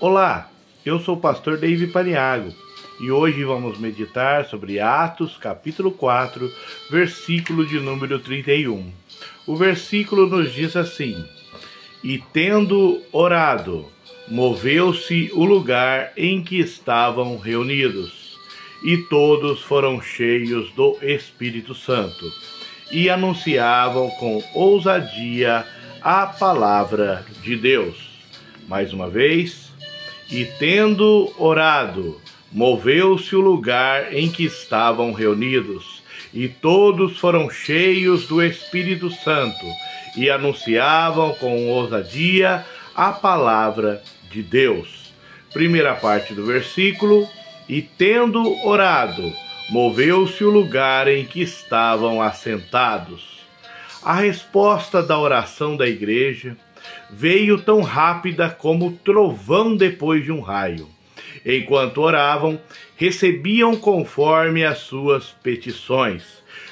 Olá, eu sou o pastor Davi Paniago e hoje vamos meditar sobre Atos capítulo 4, versículo de número 31. O versículo nos diz assim: E tendo orado, moveu-se o lugar em que estavam reunidos, e todos foram cheios do Espírito Santo, e anunciavam com ousadia a palavra de Deus. Mais uma vez, e tendo orado, moveu-se o lugar em que estavam reunidos, e todos foram cheios do Espírito Santo, e anunciavam com ousadia a palavra de Deus. Primeira parte do versículo: e tendo orado, moveu-se o lugar em que estavam assentados. A resposta da oração da igreja veio tão rápida como o trovão depois de um raio. Enquanto oravam, recebiam conforme as suas petições.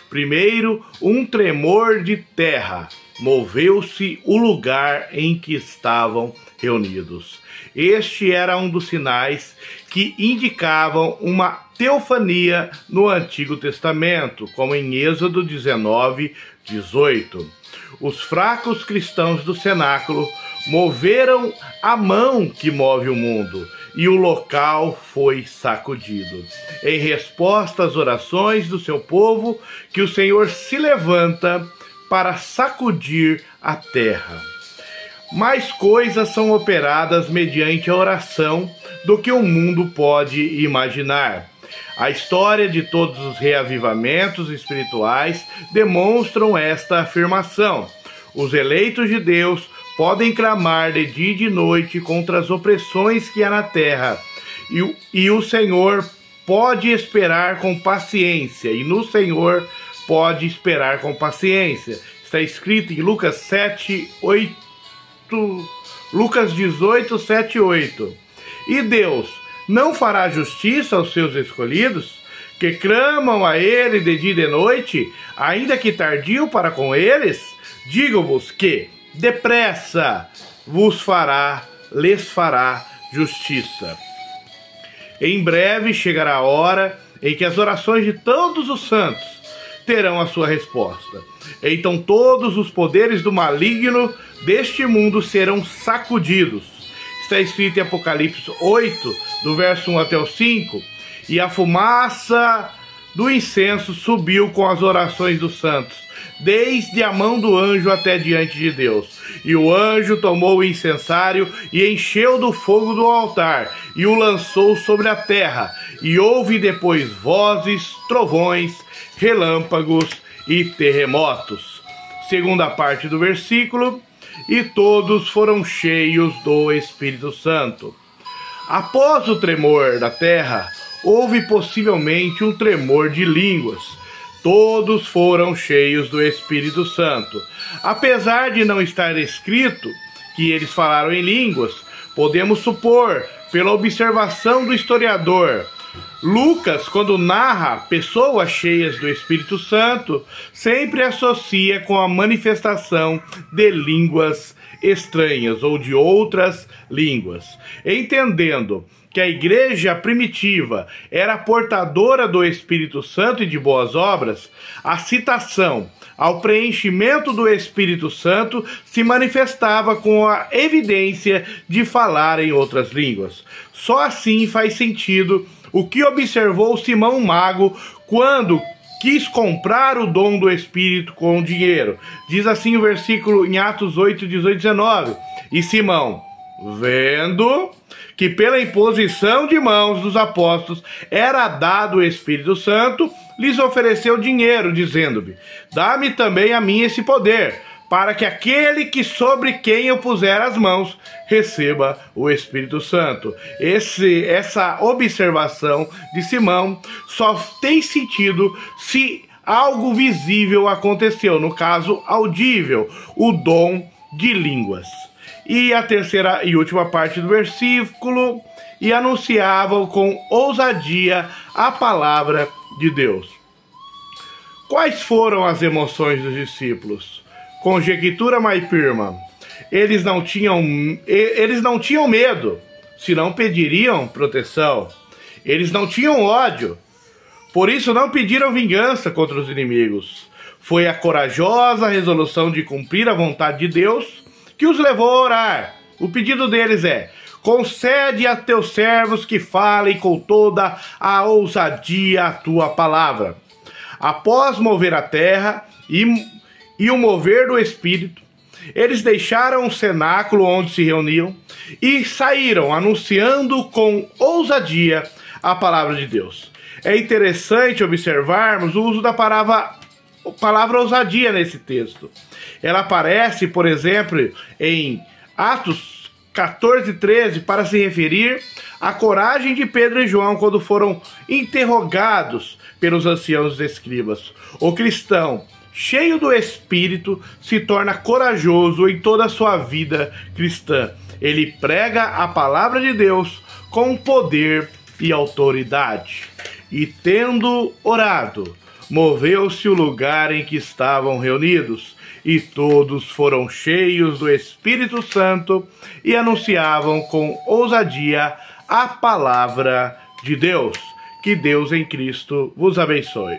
Primeiro, um tremor de terra moveu-se o lugar em que estavam reunidos. Este era um dos sinais que indicavam uma teofania no Antigo Testamento, como em Êxodo 19, 18. Os fracos cristãos do cenáculo moveram a mão que move o mundo, e o local foi sacudido. Em resposta às orações do seu povo, que o Senhor se levanta para sacudir a terra. Mais coisas são operadas mediante a oração do que o mundo pode imaginar. A história de todos os reavivamentos espirituais demonstram esta afirmação. Os eleitos de Deus podem clamar de dia e de noite contra as opressões que há na terra, e o Senhor pode esperar com paciência, e no Senhor pode esperar com paciência. Está escrito em Lucas 18, 7, 8. E Deus não fará justiça aos seus escolhidos, que clamam a Ele de dia e de noite, ainda que tardio para com eles? Digo-vos que, depressa, lhes fará justiça. Em breve chegará a hora em que as orações de todos os santos terão a sua resposta. Então todos os poderes do maligno deste mundo serão sacudidos. Está escrito em Apocalipse 8, do verso 1 até o 5, e a fumaça do incenso subiu com as orações dos santos, desde a mão do anjo até diante de Deus. E o anjo tomou o incensário e encheu do fogo do altar, e o lançou sobre a terra, e houve depois vozes, trovões, relâmpagos e terremotos. Segunda parte do versículo: e todos foram cheios do Espírito Santo. Após o tremor da terra, houve possivelmente um tremor de línguas. Todos foram cheios do Espírito Santo. Apesar de não estar escrito que eles falaram em línguas, podemos supor, pela observação do historiador Lucas, quando narra pessoas cheias do Espírito Santo, sempre associa com a manifestação de línguas estranhas ou de outras línguas. Entendendo que a igreja primitiva era portadora do Espírito Santo e de boas obras, a citação ao preenchimento do Espírito Santo se manifestava com a evidência de falar em outras línguas. Só assim faz sentido o que observou Simão Mago quando quis comprar o dom do Espírito com dinheiro. Diz assim o versículo em Atos 8, 18, 19. E Simão, vendo que pela imposição de mãos dos apóstolos era dado o Espírito Santo, lhes ofereceu dinheiro, dizendo-me: dá-me também a mim esse poder, para que aquele que sobre quem eu puser as mãos receba o Espírito Santo. Essa observação de Simão só tem sentido se algo visível aconteceu, no caso audível, o dom de línguas. E a terceira e última parte do versículo: e anunciavam com ousadia a palavra de Deus. Quais foram as emoções dos discípulos? Conjectura mais firma: eles não tinham medo, senão pediriam proteção. Eles não tinham ódio, por isso não pediram vingança contra os inimigos. Foi a corajosa resolução de cumprir a vontade de Deus que os levou a orar. O pedido deles é: concede a teus servos que falem com toda a ousadia a tua palavra. Após mover a terra e o mover do Espírito, eles deixaram o cenáculo onde se reuniam e saíram anunciando com ousadia a palavra de Deus. É interessante observarmos o uso da palavra ousadia nesse texto. Ela aparece, por exemplo, em Atos 14:13, para se referir à coragem de Pedro e João quando foram interrogados pelos anciãos escribas. O cristão, cheio do Espírito, se torna corajoso em toda a sua vida cristã. Ele prega a palavra de Deus com poder e autoridade. E tendo orado, moveu-se o lugar em que estavam reunidos, e todos foram cheios do Espírito Santo e anunciavam com ousadia a palavra de Deus. Que Deus em Cristo vos abençoe.